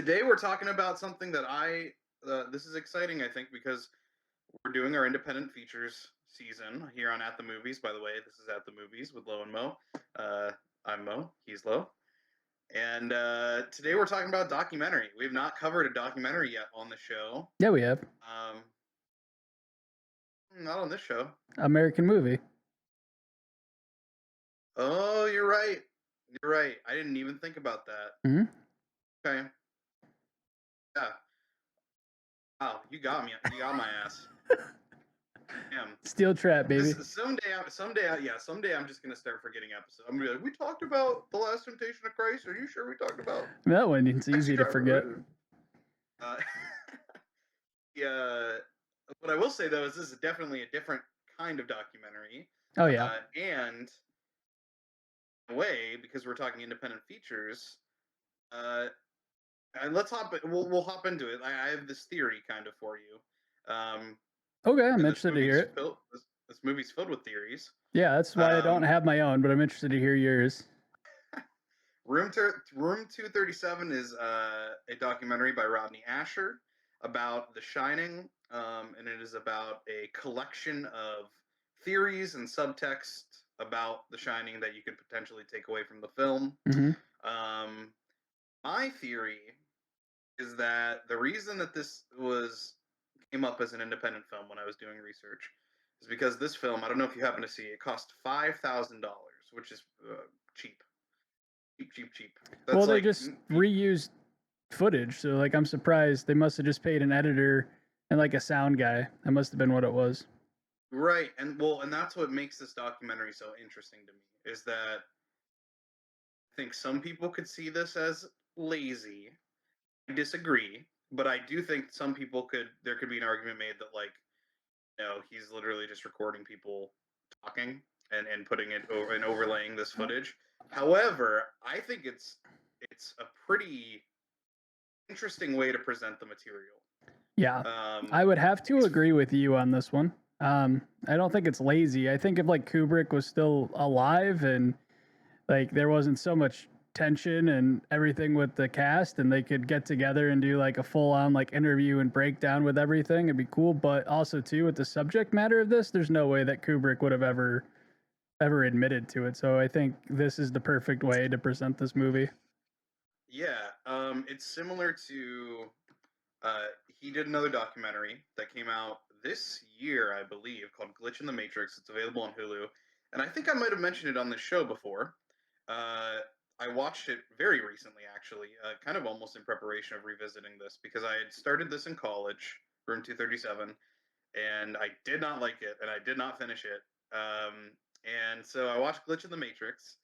Today we're talking about something that this is exciting, I think, because we're doing our independent features season here on At the Movies. By the way, this is At the Movies with Lo and Mo. Uh, I'm Mo, he's Lo. And today we're talking about documentary. We've not covered a documentary yet on the show. Yeah, we have. Not on this show. American movie. Oh, you're right. You're right. I didn't even think about that. Mm-hmm. Okay. Yeah. Wow, you got me. You got my ass. Damn. Steel trap, baby. Someday I'm just gonna start forgetting episodes. I'm gonna be like, we talked about The Last Temptation of Christ. Are you sure we talked about That one? It's easy to forget. Yeah. What I will say though is this is definitely a different kind of documentary. Oh yeah. And in a way, because we're talking independent features, and let's hop. We'll hop into it. I have this theory kind of for you. Okay, I'm interested to hear it. This movie's filled with theories. Yeah, that's why I don't have my own, but I'm interested to hear yours. Room 237 is a documentary by Rodney Ascher about The Shining, and it is about a collection of theories and subtext about The Shining that you could potentially take away from the film. Mm-hmm. My theory is that the reason that this came up as an independent film when I was doing research is because this film, I don't know if you happen to see, it cost $5,000, which is cheap. Cheap. That's well, they just reused footage, so like I'm surprised they must have just paid an editor and like a sound guy. That must have been what it was. Right, and that's what makes this documentary so interesting to me, is that I think some people could see this as lazy. I disagree, but I do think some people there could be an argument made that, like, he's literally just recording people talking and putting it over and overlaying this footage. However, I think it's a pretty interesting way to present the material. Yeah, I would have to agree with you on this one. I don't think it's lazy. I think if like Kubrick was still alive and like there wasn't so much tension and everything with the cast and they could get together and do like a full on like interview and breakdown with everything, it'd be cool. But also too, with the subject matter of this, there's no way that Kubrick would have ever admitted to it. So I think this is the perfect way to present this movie. Yeah, it's similar to he did another documentary that came out this year, I believe, called Glitch in the Matrix. It's available on Hulu, and I think I might have mentioned it on this show before. I watched it very recently, actually, kind of almost in preparation of revisiting this, because I had started this in college, Room 237, and I did not like it, and I did not finish it. And so I watched Glitch in the Matrix,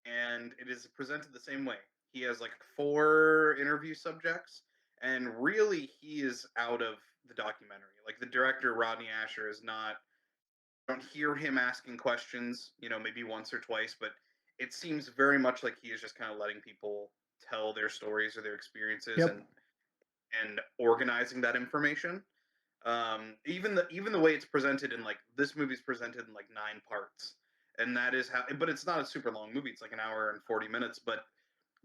and it is presented the same way. He has like 4 interview subjects, and really he is out of the documentary. Like, the director, Rodney Ascher, is not, I don't hear him asking questions, maybe once or twice, but it seems very much like he is just kind of letting people tell their stories or their experiences. Yep. and organizing that information. Even the way it's presented in, like, this movie's presented in like 9 parts, and that is how. But it's not a super long movie; it's like an hour and 40 minutes. But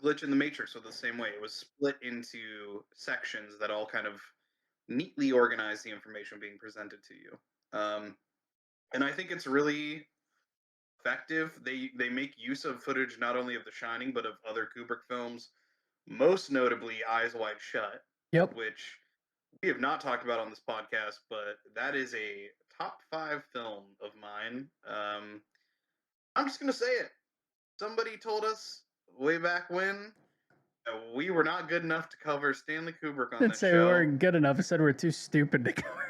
Glitch in the Matrix was the same way. It was split into sections that all kind of neatly organize the information being presented to you. And I think it's really effective. They make use of footage not only of The Shining but of other Kubrick films, most notably Eyes Wide Shut. Yep. Which we have not talked about on this podcast, but that is a top 5 film of mine. I'm just gonna say it. Somebody told us way back when we were not good enough to cover Stanley Kubrick on this show. Didn't say we weren't good enough. I said we're too stupid to cover.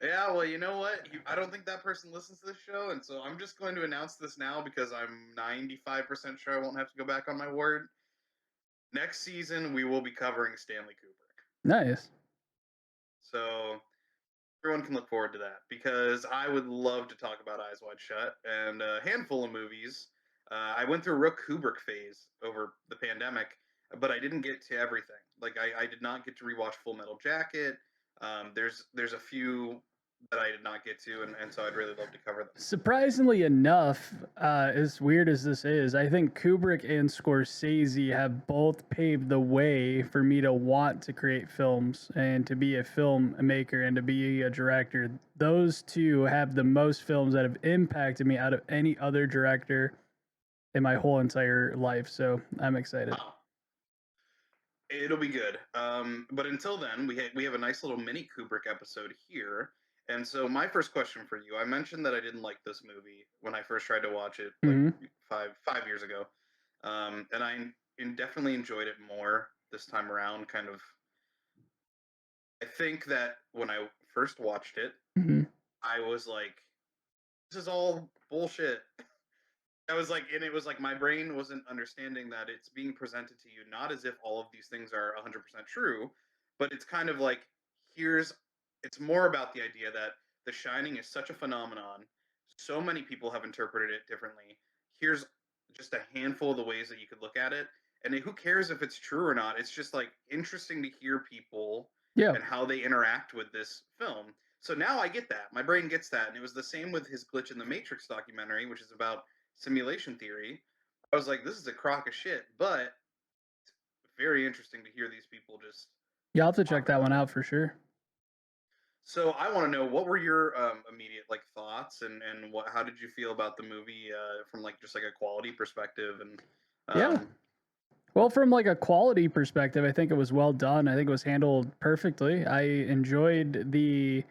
Yeah, well, you know what? I don't think that person listens to this show, and so I'm just going to announce this now because I'm 95% sure I won't have to go back on my word. Next season, we will be covering Stanley Kubrick. Nice. So everyone can look forward to that, because I would love to talk about Eyes Wide Shut and a handful of movies. I went through a real Kubrick phase over the pandemic, but I didn't get to everything. Like, I did not get to rewatch Full Metal Jacket. There's a few that I did not get to, and so I'd really love to cover them. Surprisingly enough, as weird as this is, I think Kubrick and Scorsese have both paved the way for me to want to create films and to be a filmmaker and to be a director. Those two have the most films that have impacted me out of any other director in my whole entire life. So I'm excited. Wow. It'll be good. But until then, we have a nice little mini Kubrick episode here. And so my first question for you, I mentioned that I didn't like this movie when I first tried to watch it like Mm-hmm. five years ago, and definitely enjoyed it more this time around. Kind of, I think that when I first watched it, Mm-hmm. I was like, "This is all bullshit." I was like, and it was like my brain wasn't understanding that it's being presented to you not as if all of these things are 100% true, but it's kind of like, here's, it's more about the idea that The Shining is such a phenomenon. So many people have interpreted it differently. Here's just a handful of the ways that you could look at it. And who cares if it's true or not? It's just like interesting to hear people Yeah. and how they interact with this film. So now I get that. My brain gets that. And it was the same with his Glitch in the Matrix documentary, which is about simulation theory. I was like, this is a crock of shit, but very interesting to hear these people just Yeah, I'll have to check talk that about one it. out for sure. So I want to know, what were your immediate like thoughts, and what, how did you feel about the movie from like just like a quality perspective, and Yeah. Well, from like a quality perspective, I think it was well done. I think it was handled perfectly. I enjoyed the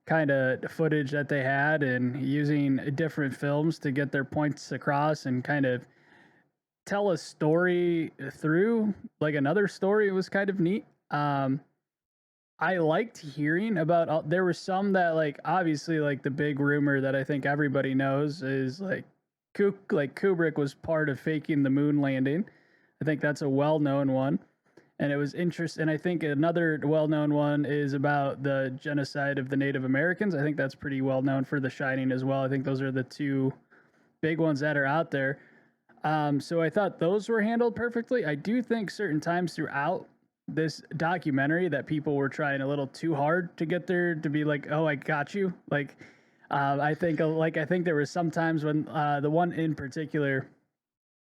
kind of footage that they had and using different films to get their points across and kind of tell a story through like another story. It was kind of neat. I liked hearing about there were some that like obviously like the big rumor that I think everybody knows is like Kubrick was part of faking the moon landing. I think that's a well-known one. And it was interesting. And I think another well-known one is about the genocide of the Native Americans. I think that's pretty well known for The Shining as well. I think those are the two big ones that are out there. So I thought those were handled perfectly. I do think certain times throughout this documentary that people were trying a little too hard to get there to be like, "Oh, I got you." I think there was some times when the one in particular,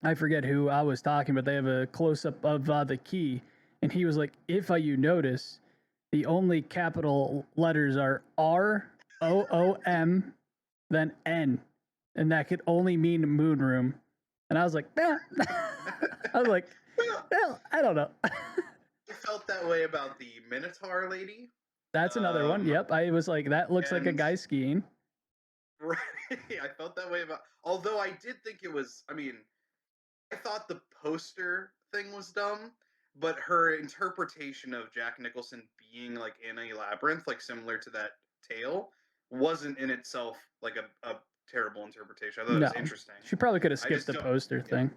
I forget who I was talking, but they have a close up of the key, and he was like, "If you notice, the only capital letters are ROOM, then N, and that could only mean moon room." And I was like, "Nah." I was like, "Well, I don't know." I felt that way about the Minotaur lady. That's another one. Yep, I was like, "That looks like a And guy skiing." right, I felt that way about. Although I did think it was. I mean, I thought the poster thing was dumb, but her interpretation of Jack Nicholson being like in a labyrinth, like similar to that tale, wasn't in itself like a terrible interpretation. I thought it No, was interesting. she probably could have I skipped just the don't. poster Yeah, thing.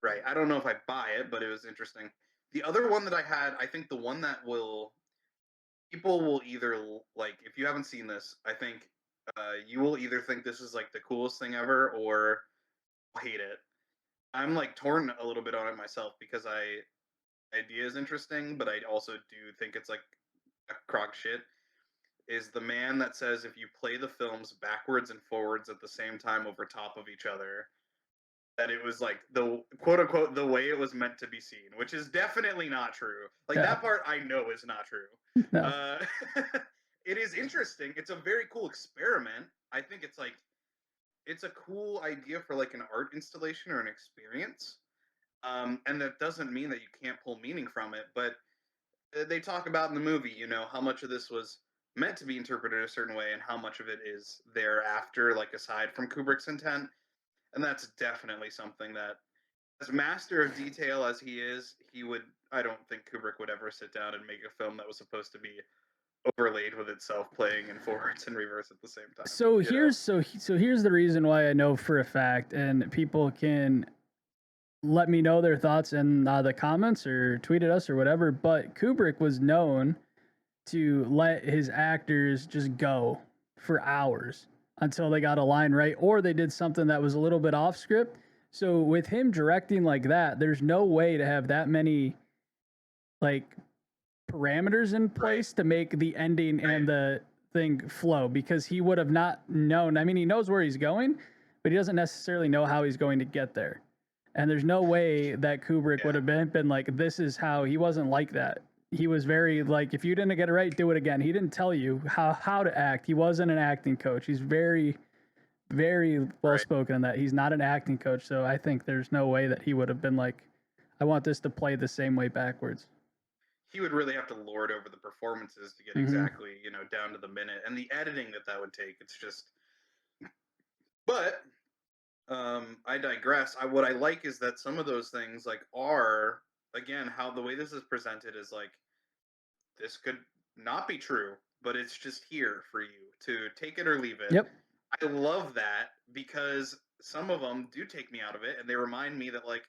right. I don't know if I buy it, but it was interesting. The other one that I had, I think the one that will people will either like, if you haven't seen this, I think you will either think this is like the coolest thing ever or hate it. I'm like torn a little bit on it myself because idea is interesting, but I also do think it's like a crock shit. Is the man that says if you play the films backwards and forwards at the same time over top of each other, that it was like the quote unquote the way it was meant to be seen, which is definitely not true. Like Yeah, that part I know is not true. no, Uh, it is interesting. It's a very cool experiment. I think it's like it's a cool idea for like an art installation or an experience. And that doesn't mean that you can't pull meaning from it, but they talk about in the movie, you know, how much of this was meant to be interpreted a certain way and how much of it is thereafter, like aside from Kubrick's intent. And that's definitely something that, as master of detail as he is, he would. I don't think Kubrick would ever sit down and make a film that was supposed to be overlaid with itself playing in forwards and reverse at the same time. so You know? here's the reason why I know for a fact, and people can let me know their thoughts in the comments or tweet at us or whatever. But Kubrick was known to let his actors just go for hours until they got a line right or they did something that was a little bit off script. So with him directing like that, there's no way to have that many like parameters in place to make the ending and thing flow because he would have not known. I mean, he knows where he's going, but he doesn't necessarily know how he's going to get there. And there's no way that Kubrick would Yeah. have been like, this is how. He wasn't like that. He was very like, if you didn't get it right, do it again. He didn't tell you how to act. He wasn't an acting coach. He's very, very well Right. spoken in that. He's not an acting coach. So I think there's no way that he would have been like, I want this to play the same way backwards. He would really have to lord over the performances to get Mm-hmm. exactly, down to the minute, and the editing that would take. It's just, but I digress. What I like is that some of those things like are, again, how the way this is presented is like, this could not be true, but it's just here for you to take it or leave it. Yep. I love that because some of them do take me out of it, and they remind me that like,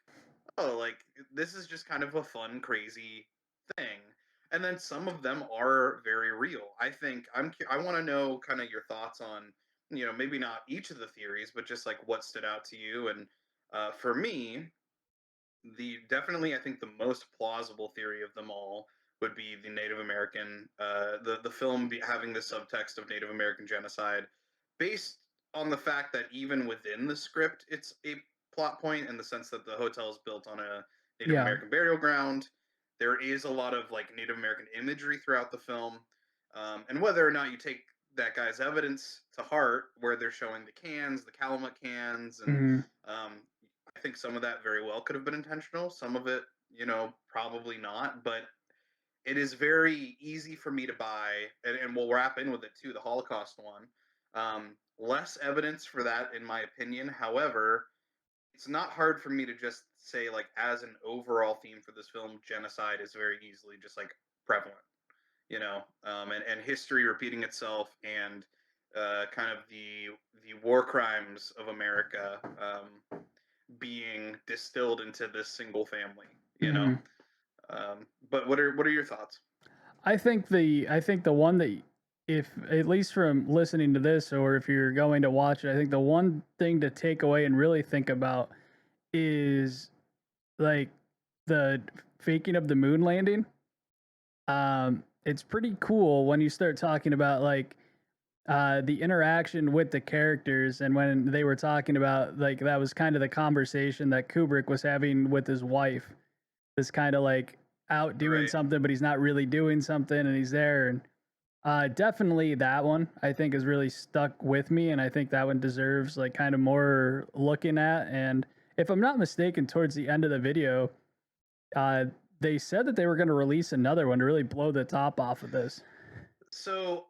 oh, like this is just kind of a fun, crazy thing. And then some of them are very real. I think I want to know kind of your thoughts on, maybe not each of the theories, but just like what stood out to you. And for me, the definitely I think the most plausible theory of them all would be the Native American, the film having the subtext of Native American genocide, based on the fact that even within the script, it's a plot point in the sense that the hotel is built on a Native Yeah. American burial ground. There is a lot of like Native American imagery throughout the film, and whether or not you take that guy's evidence to heart, where they're showing the cans, the Calumet cans, and Mm-hmm. um, I think some of that very well could have been intentional. Some of it, probably not. But it is very easy for me to buy, and we'll wrap in with it too, the Holocaust one. Less evidence for that, in my opinion. However, it's not hard for me to just say, like, as an overall theme for this film, genocide is very easily just like prevalent, and history repeating itself, and kind of the war crimes of America being distilled into this single family, you know. Mm-hmm. But what are your thoughts? I think the one that, if at least from listening to this or if you're going to watch it, I think the one thing to take away and really think about is like the faking of the moon landing. It's pretty cool when you start talking about like the interaction with the characters, and when they were talking about like that was kind of the conversation that Kubrick was having with his wife. This kind of like out doing Right. something, but he's not really doing something, and he's there. And definitely that one I think is really stuck with me, and I think that one deserves like kind of more looking at. And if I'm not mistaken, towards the end of the video, uh, they said that they were going to release another one to really blow the top off of this. So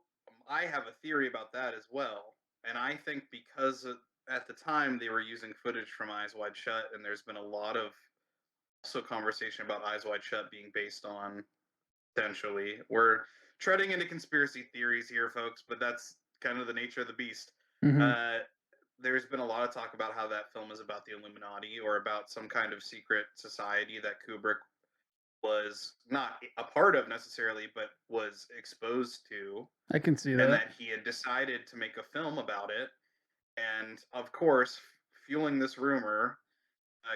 I have a theory about that as well, and I think because at the time they were using footage from Eyes Wide Shut, and there's been a lot of also conversation about Eyes Wide Shut being based on, potentially, we're treading into conspiracy theories here, folks, but that's kind of the nature of the beast. Mm-hmm. Uh, there's been a lot of talk about how that film is about the Illuminati, or about some kind of secret society that Kubrick was not a part of necessarily, but was exposed to, I can see and that. that he had decided to make a film about it. And of course, fueling this rumor,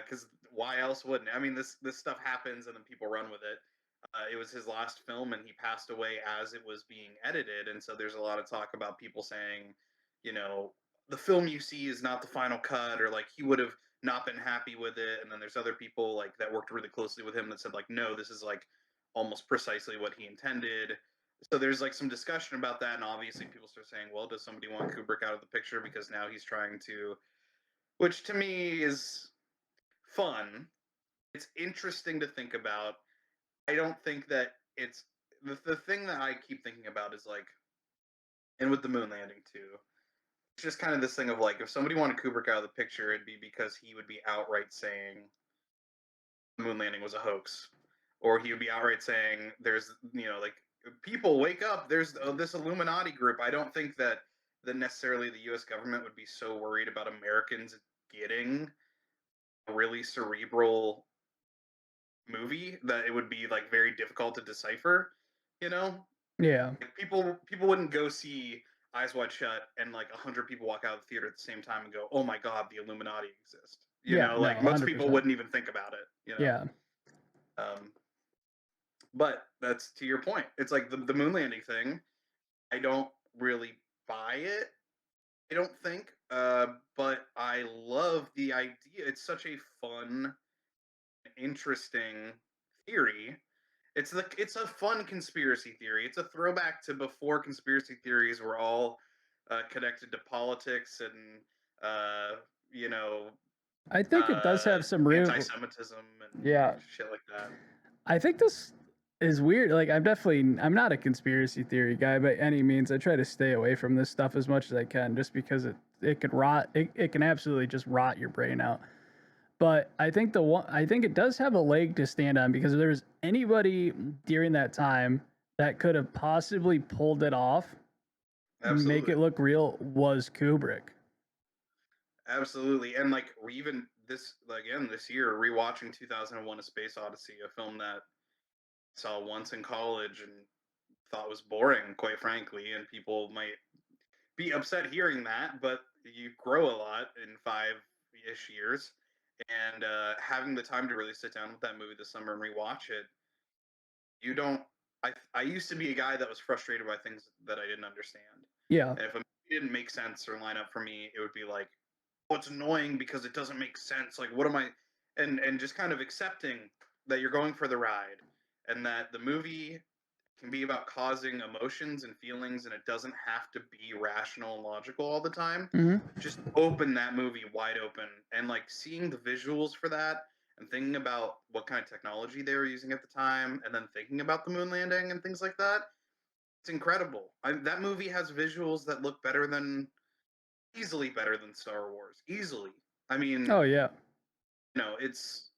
because why else wouldn't? I mean, this stuff happens, and then people run with it. It was his last film, and he passed away as it was being edited, and so there's a lot of talk about people saying, you know, the film you see is not the final cut, or like he would have not been happy with it. And then there's other people like that worked really closely with him that said like, no, this is like almost precisely what he intended. So there's like some discussion about that, and obviously people start saying, well, does somebody want Kubrick out of the picture because now he's trying to, which to me is fun. It's interesting to think about. I don't think that it's the thing that I keep thinking about is like, and with the moon landing too, it's just kind of this thing of like, if somebody wanted Kubrick out of the picture, it'd be because he would be outright saying the moon landing was a hoax, or he would be outright saying there's, like, people wake up, there's this Illuminati group. I don't think that necessarily the U.S. government would be so worried about Americans getting a really cerebral movie that it would be like very difficult to decipher. You know, Yeah. like, people wouldn't go see Eyes Wide Shut and like 100 people walk out of the theater at the same time and go, "Oh my God, the Illuminati exist." Yeah. No, Like most people 100%. wouldn't even think about it. Yeah. Um, but that's to your point. It's like the moon landing thing. I don't really buy it. I don't think, but I love the idea. It's such a fun, interesting theory. It's a fun conspiracy theory. It's a throwback to before conspiracy theories were all connected to politics and uh, you know I think it does have some real. anti-Semitism and Yeah, shit like that. I think this is weird. Like, I'm not a conspiracy theory guy by any means. I try to stay away from this stuff as much as I can, just because it could rot. It can absolutely just rot your brain out. But I think it does have a leg to stand on, because if there was anybody during that time that could have possibly pulled it off, make Absolutely, it look real, was Kubrick. absolutely, and like even this again this year, rewatching 2001: A Space Odyssey, a film that I saw once in college and thought was boring, quite frankly, and people might be upset hearing that, but you grow a lot in 5-ish years, and having the time to really sit down with that movie this summer and rewatch it, you don't. I used to be a guy that was frustrated by things that I didn't understand, Yeah. and if a movie didn't make sense or line up for me, it would be like, "Oh, it's annoying because it doesn't make sense. Like, what am I?" And just kind of accepting that you're going for the ride, and that the movie can be about causing emotions and feelings, and it doesn't have to be rational and logical all the time. Hmm. Just open that movie wide open, and like seeing the visuals for that and thinking about what kind of technology they were using at the time, and then thinking about the moon landing and things like that, it's incredible. That movie has visuals that look better than, easily better than Star Wars, easily. I mean, Oh yeah. it's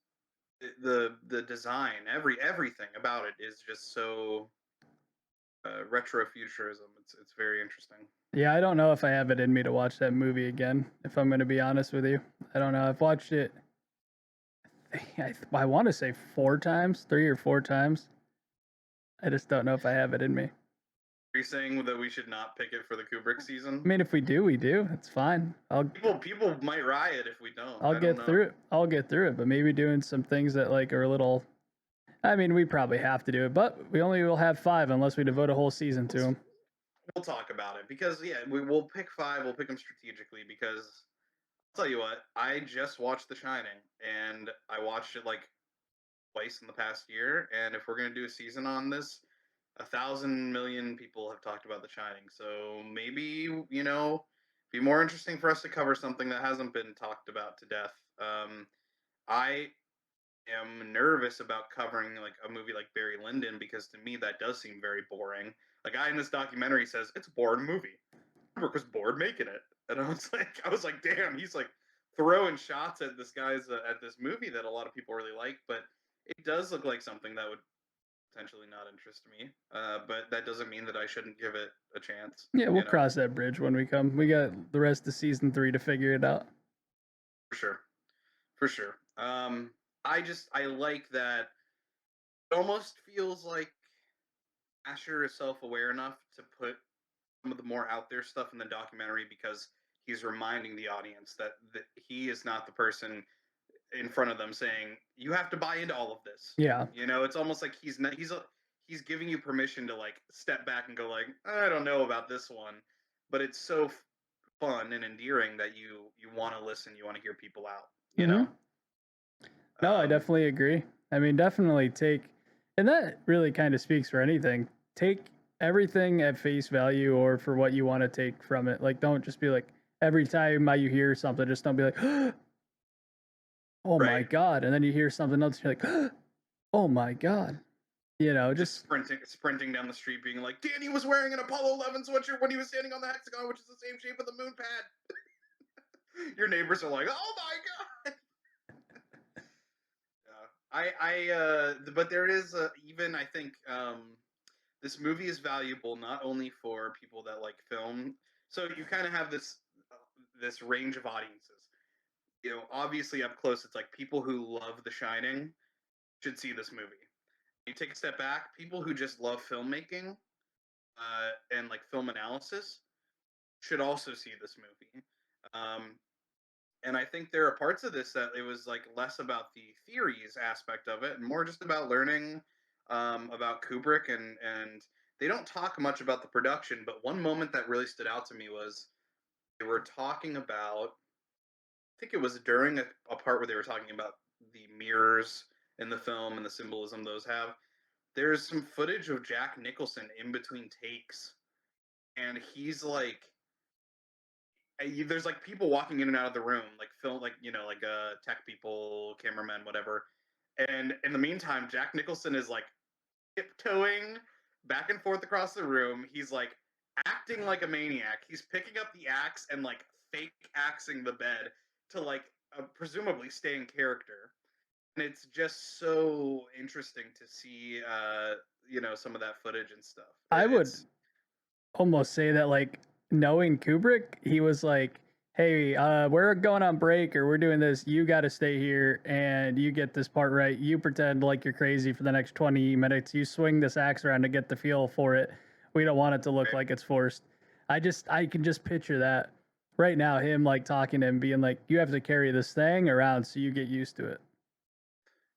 the design, everything about it is just so retrofuturism. It's very interesting. Yeah, I don't know if I have it in me to watch that movie again, if I'm going to be honest with you. I don't know. I've watched it, I want to say 4 times, 3 or 4 times. I just don't know if I have it in me. Are you saying that we should not pick it for the Kubrick season? I mean, if we do, we do. It's fine. People might riot if we don't. I'll I don't get know. through it. I'll get through it, but maybe doing some things that like are a little. I mean, we probably have to do it, but we only will have 5 unless we devote a whole season to them. We'll talk about it because yeah, will pick 5. We'll pick them strategically because I'll tell you what. I just watched The Shining and I watched it like twice in the past year. And if we're gonna do a season on this, 1,000 million people have talked about The Shining. So maybe be more interesting for us to cover something that hasn't been talked about to death. I am nervous about covering like a movie like Barry Lyndon because to me that does seem very boring. A guy in this documentary says it's a boring movie. Kubrick was bored making it, and I was like, damn, he's like throwing shots at at this movie that a lot of people really like, but it does look like something that would potentially not interest me. But that doesn't mean that I shouldn't give it a chance. Yeah, we'll You know, cross that bridge when we come. We got the rest of season 3 to figure it out. for sure, for sure. I like that. It almost feels like Asher is self-aware enough to put some of the more out there stuff in the documentary because he's reminding the audience that he is not the person in front of them saying you have to buy into all of this. Yeah. It's almost like he's giving you permission to like step back and go like I don't know about this one, but it's so fun and endearing that you want to listen, you want to hear people out. You Hmm. know. No, I Um, definitely agree. I mean, definitely take, and that really kind of speaks for anything. Take everything at face value or for what you want to take from it. Like, don't just be like, every time you hear something, just don't be like, oh my right. God. And then you hear something else, you're like, oh my God. Just Just, sprinting down the street, being like, Danny was wearing an Apollo 11 sweatshirt when he was standing on the hexagon, which is the same shape of the moon pad. Your neighbors are like, oh my god. But there is even I think this movie is valuable not only for people that like film. So you kind of have this range of audiences. Obviously up close, it's like people who love The Shining should see this movie. You take a step back, people who just love filmmaking and like film analysis should also see this movie. Um, and I think there are parts of this that it was like less about the theories aspect of it and more just about learning about Kubrick and they don't talk much about the production, but one moment that really stood out to me was they were talking about, I think it was during a part where they were talking about the mirrors in the film and the symbolism those have. There's some footage of Jack Nicholson in between takes, and he's like, there's like people walking in and out of the room, like film, like like tech people, cameramen, whatever. And in the meantime, Jack Nicholson is like tiptoeing back and forth across the room. He's like acting like a maniac. He's picking up the axe and like fake axing the bed to like presumably stay in character. And it's just so interesting to see, some of that footage and stuff. I would It's almost say that, like, knowing Kubrick, he was like, "Hey, we're going on break or we're doing this. You got to stay here and you get this part right. You pretend like you're crazy for the next 20 minutes. You swing this axe around to get the feel for it. We don't want it to look right. like it's forced." I can just picture that right now, him like talking to him, being like, "You have to carry this thing around so you get used to it."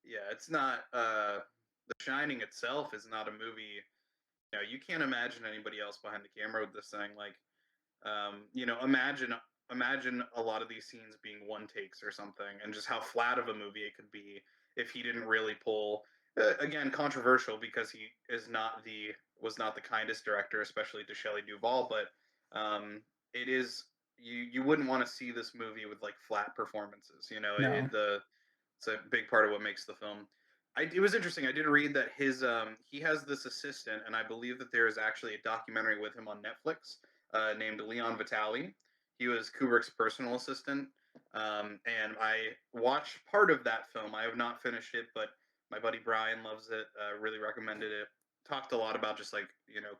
Yeah, it's not. The Shining itself is not a movie. You can't imagine anybody else behind the camera with this thing. Like, imagine a lot of these scenes being one takes or something, and just how flat of a movie it could be if he didn't really pull. Again, controversial because he is not the was not the kindest director, especially to Shelley Duvall. But it is you wouldn't want to see this movie with like flat performances. No. It's a big part of what makes the film. It was interesting. I did read that he has this assistant, and I believe that there is actually a documentary with him on Netflix named Leon Vitali. He was Kubrick's personal assistant, and I watched part of that film. I have not finished it, but my buddy Brian loves it. Really recommended it. Talked a lot about just like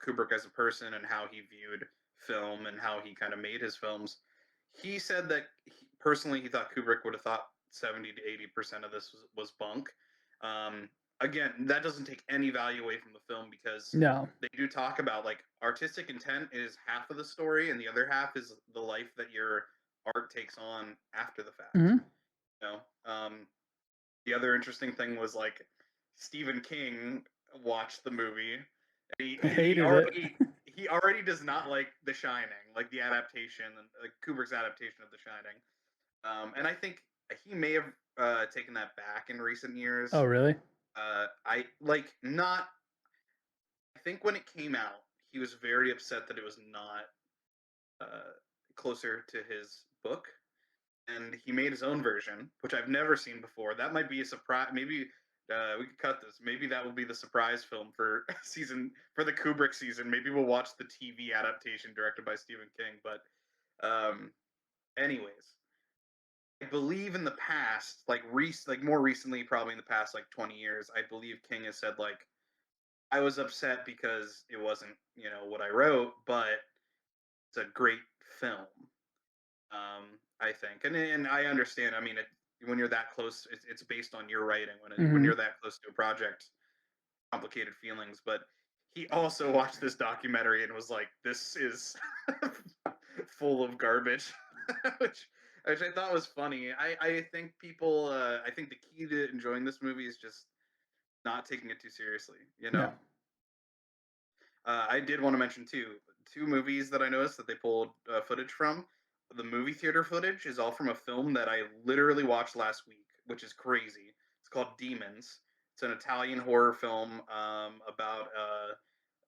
Kubrick as a person and how he viewed film and how he kind of made his films. He said that personally he thought Kubrick would have thought 70 to 80% of this was bunk. Um, Again, that doesn't take any value away from the film because No. they do talk about like artistic intent is half of the story, and the other half is the life that your art takes on after the fact. Hmm. You know, the other interesting thing was like Stephen King watched the movie. I hated it. He already does not like The Shining, like the adaptation, like Kubrick's adaptation of The Shining. And I think he may have taken that back in recent Oh, years. really? I like not. I think when it came out, he was very upset that it was not uh, closer to his book, and he made his own version, which I've never seen before. That might be a surprise. Maybe we could cut this. Maybe that will be the surprise film for for the Kubrick season. Maybe we'll watch the TV adaptation directed by Stephen King. But anyways, I believe in the past, like more recently, probably in the past like 20 years, I believe King has said like I was upset because it wasn't what I wrote, but it's a great film. I think, and I understand. I mean, when you're that close, it's based on your writing. When Hmm. you're that close to a project, complicated feelings. But he also watched this documentary and was like, "This is full of garbage," which I thought was funny. I think people. I think the key to enjoying this movie is just not taking it too seriously. No. I did want to mention two movies that I noticed that they pulled footage from. The movie theater footage is all from a film that I literally watched last week, which is crazy. It's called Demons. It's an Italian horror film about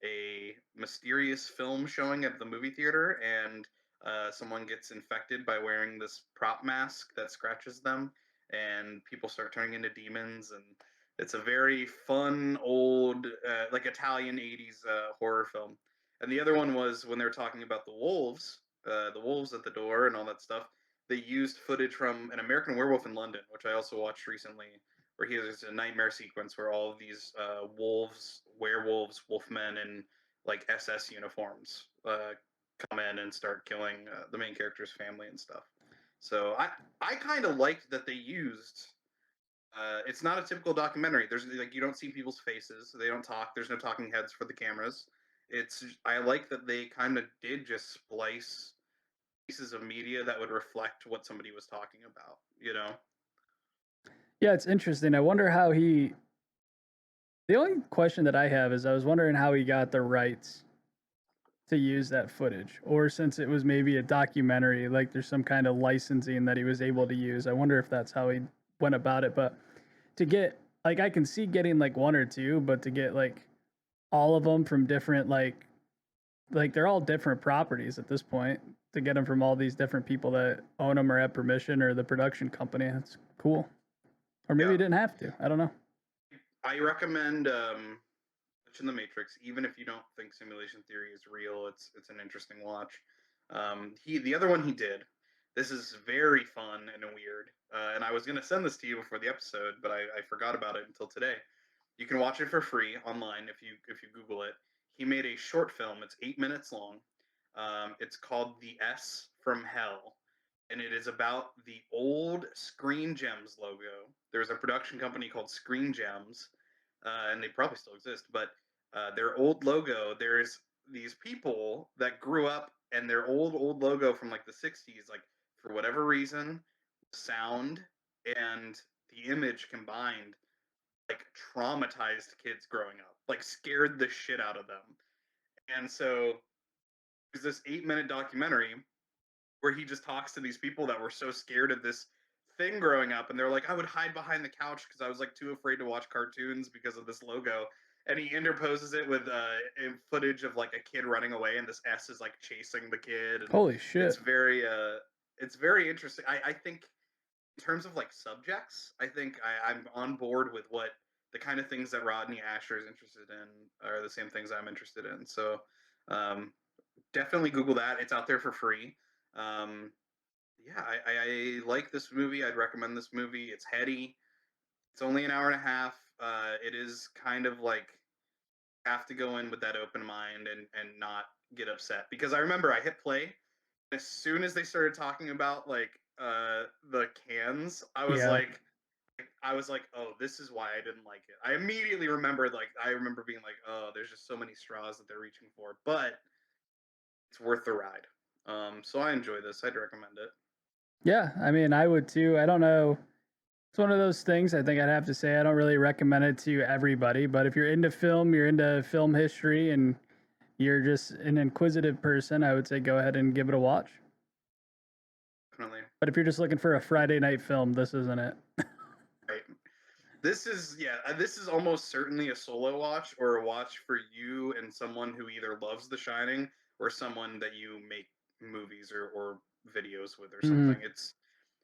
a mysterious film showing at the movie theater, and someone gets infected by wearing this prop mask that scratches them, and people start turning into demons. And it's a very fun old like Italian 80s horror film. And the other one was when they were talking about the wolves at the door and all that stuff. They used footage from An American Werewolf in London, which I also watched recently, where he has a nightmare sequence where all of these werewolves, wolfmen, and like SS uniforms come in and start killing the main character's family and stuff. So I kind of liked that they used. It's not a typical documentary. There's like you don't see people's faces. They don't talk. There's no talking heads for the cameras. I like that they kind of did just splice pieces of media that would reflect what somebody was talking about. Yeah, it's interesting. I wonder how he The only question that I have is I was wondering how he got the rights to use that footage, or since it was maybe a documentary, like there's some kind of licensing that he was able to use. I wonder if that's how he went about it. But to get like, I can see getting like one or two, but to get like all of them from different like they're all different properties at this point. To get them from all these different people that own them or have permission or the production company, that's cool. Or maybe Yeah. he didn't have to. I don't know. I recommend Glitch in the Matrix, even if you don't think simulation theory is real. It's an interesting watch. The other one he did. This is very fun and weird. And I was gonna send this to you before the episode, but I forgot about it until today. You can watch it for free online if you Google it. He made a short film. It's 8 minutes long. It's called The S from Hell, and it is about the old Screen Gems logo. There's a production company called Screen Gems, and they probably still exist, but their old logo. There's these people that grew up, and their old logo from like the '60s, like for whatever reason, sound and the image combined like traumatized kids growing up, like scared the shit out of them. And so there's this 8 minute documentary where he just talks to these people that were so scared of this thing growing up, and they're like, I would hide behind the couch because I was like too afraid to watch cartoons because of this logo. And he interposes it with footage of like a kid running away, and this S is like chasing the kid, and Holy shit. it's very interesting. I think in terms of like subjects, I think I'm on board with what the kind of things that Rodney Ascher is interested in are the same things I'm interested in. So um, definitely Google that. It's out there for free. Um, yeah, I like this movie. I'd recommend this movie. It's heady. It's only an hour and a half. It is kind of like have to go in with that open mind and not get upset, because I remember I hit play as soon as they started talking about like the cans. Yeah. I was like, oh, this is why I didn't like it. I immediately remembered, like, I remember being like, oh, there's just so many straws that they're reaching for, but it's worth the ride. So I enjoy this. I'd recommend it. Yeah, I mean, I would too. I don't know. It's one of those things I think I'd have to say I don't really recommend it to everybody, but if you're into film, you're into film history, and you're just an inquisitive person, I would say go ahead and give it a watch. Definitely. But if you're just looking for a Friday night film, this isn't it. Right. This is, yeah, this is almost certainly a solo watch, or a watch for you and someone who either loves The Shining or someone that you make movies or videos with or something. Mhm.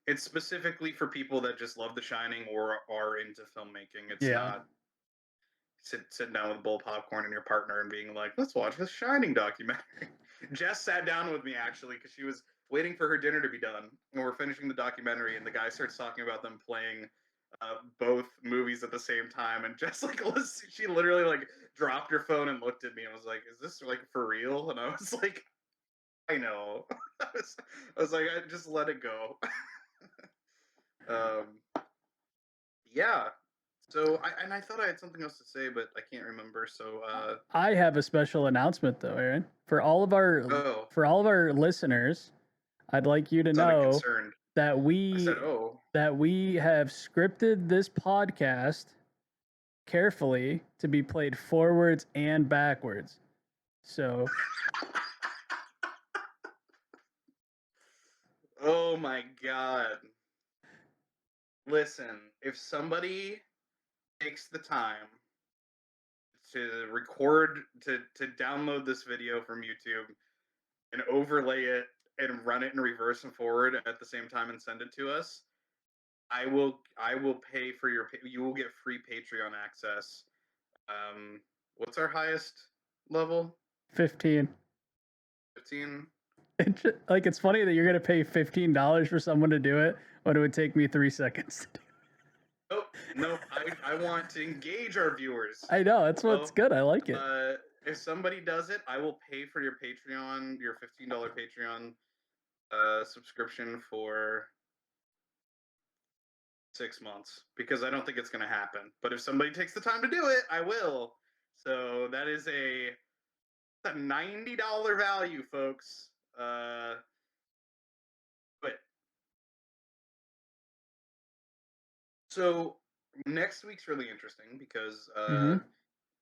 It's specifically for people that just love The Shining or are into filmmaking. It's Yeah. not sitting down with a bowl of popcorn and your partner and being like, let's watch the Shining documentary. Jess sat down with me actually because she was waiting for her dinner to be done, and we're finishing the documentary, and the guy starts talking about them playing both movies at the same time, and Jess like she literally like dropped her phone and looked at me and was like, "Is this like for real?" And I was like, "I know." I was like, "I just let it go." um, yeah. So I thought I had something else to say, but I can't remember. So I have a special announcement though, Aaron. oh, For all of our listeners, I'd like you to sounded know concerned. that I we said, "Oh." that we have scripted this podcast carefully to be played forwards and backwards. So, Oh my god. Listen, if somebody takes the time to record to download this video from YouTube and overlay it and run it in reverse and forward at the same time and send it to us, I will pay for you will get free Patreon access. What's our highest level? 15. 15. It's funny that you're going to pay $15 for someone to do it when it would take me 3 seconds to do. Nope, nope. I want to engage our viewers. I know, that's what's good. I like it. If somebody does it, I will pay for your Patreon, your $15 Patreon subscription for 6 months, because I don't think it's going to happen. But if somebody takes the time to do it, I will. So that is a $90 value, folks. But so next week's really interesting because Mhm.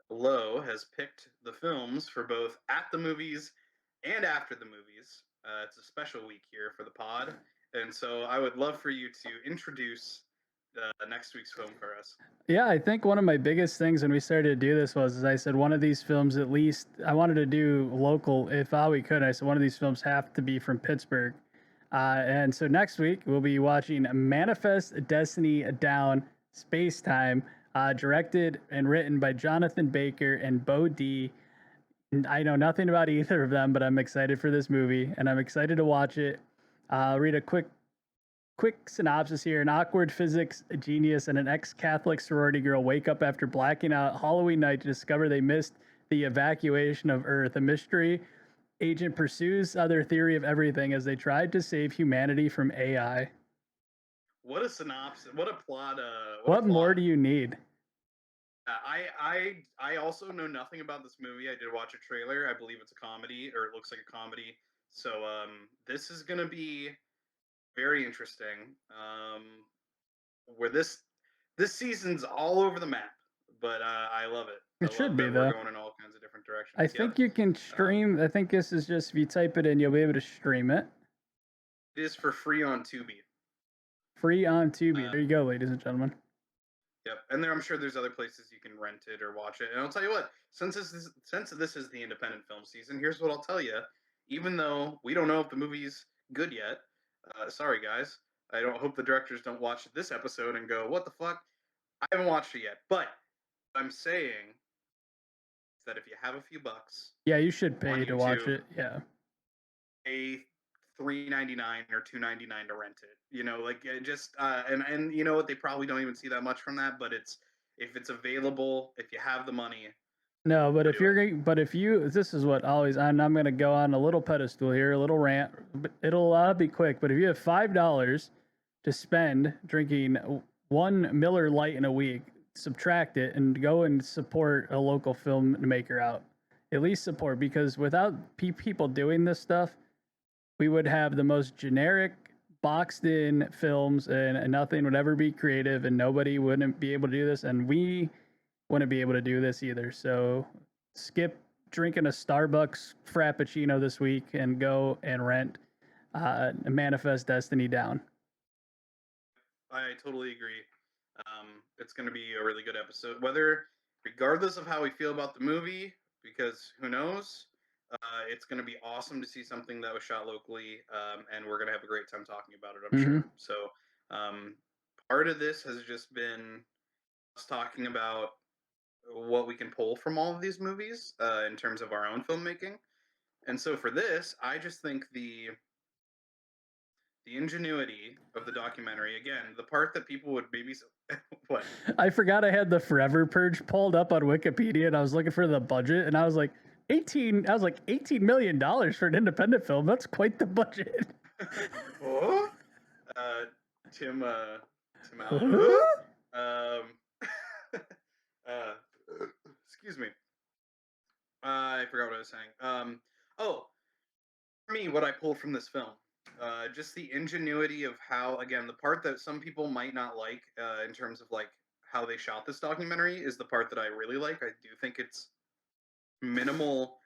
Lowe has picked the films for both at the movies and after the movies. It's a special week here for the pod, and so I would love for you to introduce next week's film for us. Yeah, I think one of my biggest things when we started to do this was, as I said, one of these films at least I wanted to do local if all we could. I said one of these films have to be from Pittsburgh, and so next week we'll be watching Manifest Destiny Down Space Time, directed and written by Jonathan Baker and Bo D. I know nothing about either of them, but I'm excited for this movie and I'm excited to watch it. I'll read a quick synopsis here. An awkward physics genius and an ex-Catholic sorority girl wake up after blacking out Halloween night to discover they missed the evacuation of Earth. A mystery agent pursues their theory of everything as they tried to save humanity from AI. What a synopsis! What a plot! What more do you need? I also know nothing about this movie. I did watch a trailer. I believe it's a comedy, or it looks like a comedy. So this is gonna be very interesting. Where this season's all over the map, but I love it. It I should love be that though. we're going in all kinds of different directions. I think you can stream. I think this is just if you type it in, you'll be able to stream it. It is for free on Tubi. Free on Tubi. There you go, ladies and gentlemen. Yep, and I'm sure there's other places you can rent it or watch it. And I'll tell you what, since this is the independent film season, here's what I'll tell you. Even though we don't know if the movie's good yet, sorry guys, I don't hope the directors don't watch this episode and go, "What the fuck?" I haven't watched it yet, but I'm saying that if you have a few bucks, yeah, you should pay to watch it. Yeah, pay $3.99 or $2.99 to rent it. You know, like just and you know what? They probably don't even see that much from that, but if it's available, if you have the money. No, but if you, this is what always, and I'm going to go on a little pedestal here, a little rant. It'll be quick. But if you have $5 to spend drinking one Miller Lite in a week, subtract it and go and support a local filmmaker out. At least support, because without people doing this stuff, we would have the most generic, boxed in films, and nothing would ever be creative, and nobody wouldn't be able to do this, and we wouldn't be able to do this either. So skip drinking a Starbucks Frappuccino this week and go and rent Manifest Destiny Down. I totally agree. It's going to be a really good episode, regardless of how we feel about the movie, because who knows? It's going to be awesome to see something that was shot locally, and we're going to have a great time talking about it, I'm sure. So part of this has just been us talking about what we can pull from all of these movies in terms of our own filmmaking. And so for this, I just think the ingenuity of the documentary, again, the part that people would maybe what? I forgot I had the Forever Purge pulled up on Wikipedia, and I was looking for the budget, and I was like, $18 million for an independent film. That's quite the budget. Oh? Tim Allen. Excuse me. I forgot what I was saying. For me, what I pulled from this film, just the ingenuity of how, again, the part that some people might not like in terms of like how they shot this documentary is the part that I really like. I do think it's minimal.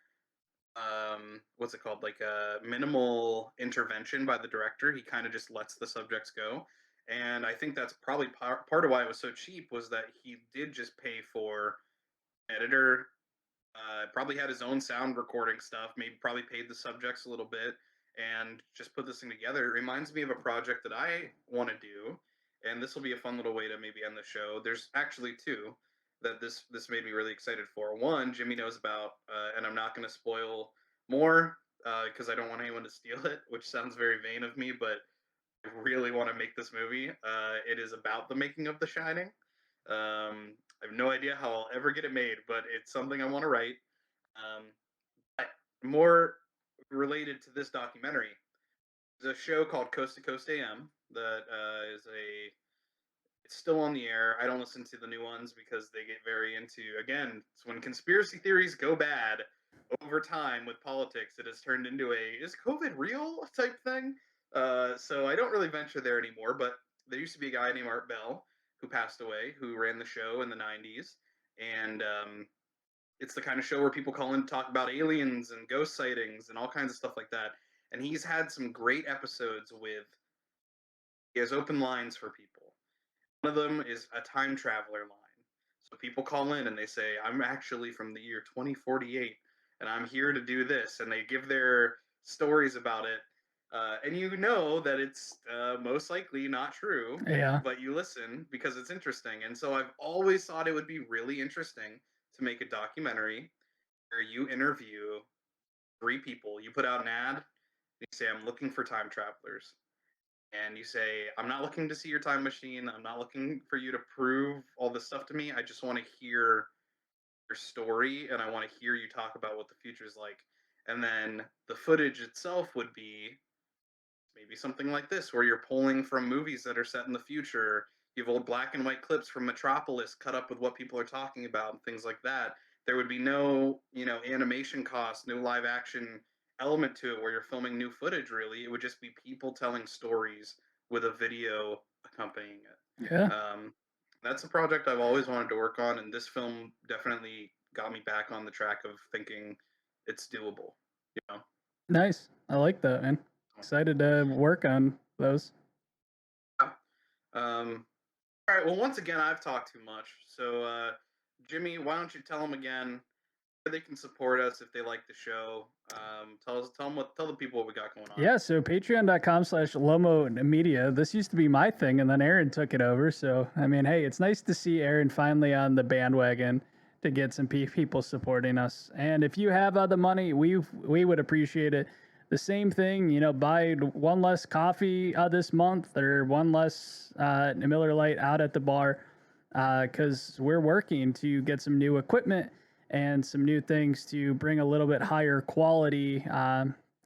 What's it called? Like minimal intervention by the director. He kind of just lets the subjects go. And I think that's probably part of why it was so cheap, was that he did just pay for editor, probably had his own sound recording stuff, maybe probably paid the subjects a little bit, and just put this thing together. It reminds me of a project that I want to do, and this will be a fun little way to maybe end the show. There's actually two that this made me really excited for. One, Jimmy knows about, and I'm not going to spoil more because I don't want anyone to steal it, which sounds very vain of me, but I really want to make this movie. It is about the making of The Shining. I have no idea how I'll ever get it made, but it's something I want to write. But more related to this documentary, there's a show called Coast to Coast AM that it's still on the air. I don't listen to the new ones because they get very into, again, it's when conspiracy theories go bad over time with politics, it has turned into is COVID real type thing. So I don't really venture there anymore, but there used to be a guy named Art Bell who passed away, who ran the show in the 90s. And It's the kind of show where people call in to talk about aliens and ghost sightings and all kinds of stuff like that. And he's had some great episodes with, he has open lines for people. One of them is a time traveler line. So people call in and they say, I'm actually from the year 2048 and I'm here to do this. And they give their stories about it. And you know that it's most likely not true, Yeah. but you listen because it's interesting. And so I've always thought it would be really interesting to make a documentary where you interview 3 people. You put out an ad, and you say, I'm looking for time travelers. And you say, I'm not looking to see your time machine. I'm not looking for you to prove all this stuff to me. I just want to hear your story and I want to hear you talk about what the future is like. And then the footage itself would be maybe something like this, where you're pulling from movies that are set in the future. You have old black and white clips from Metropolis cut up with what people are talking about and things like that. There would be no, animation cost, no live action element to it where you're filming new footage, really. It would just be people telling stories with a video accompanying Yeah. it. That's a project I've always wanted to work on, and this film definitely got me back on the track of thinking it's doable. You know? Nice. I like that, man. Excited to work on those. All right. Well, once again, I've talked too much. So, Jimmy, why don't you tell them again where they can support us if they like the show? Tell the people what we got going on. Yeah, so patreon.com/Lomo Media. This used to be my thing, and then Aaron took it over. So, I mean, hey, it's nice to see Aaron finally on the bandwagon to get some people supporting us. And if you have the money, we would appreciate it. The same thing, buy one less coffee this month or one less Miller Lite out at the bar because we're working to get some new equipment and some new things to bring a little bit higher quality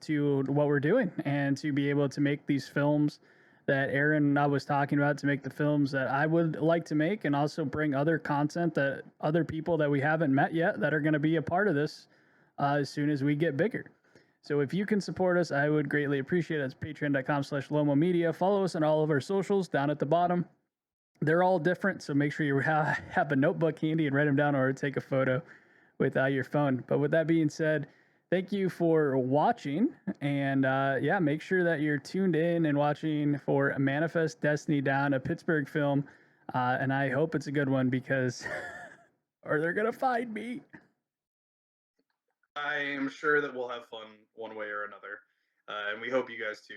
to what we're doing and to be able to make these films that Aaron was talking about, to make the films that I would like to make, and also bring other content that other people that we haven't met yet that are going to be a part of this as soon as we get bigger. So if you can support us, I would greatly appreciate it. It's patreon.com/Lomo Media. Follow us on all of our socials down at the bottom. They're all different, so make sure you have a notebook handy and write them down or take a photo with your phone. But with that being said, thank you for watching. And make sure that you're tuned in and watching for Manifest Destiny Down, a Pittsburgh film. And I hope it's a good one because, or they're going to find me. I am sure that we'll have fun one way or another. And we hope you guys do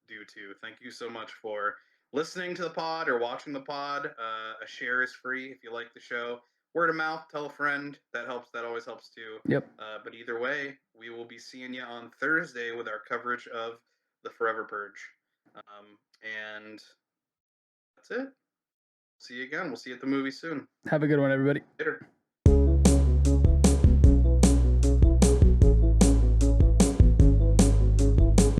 too. Thank you so much for listening to the pod or watching the pod. A share is free if you like the show. Word of mouth, tell a friend. That helps. That always helps too. Yep. But either way, we will be seeing you on Thursday with our coverage of The Forever Purge. And that's it. See you again. We'll see you at the movie soon. Have a good one, everybody. Later.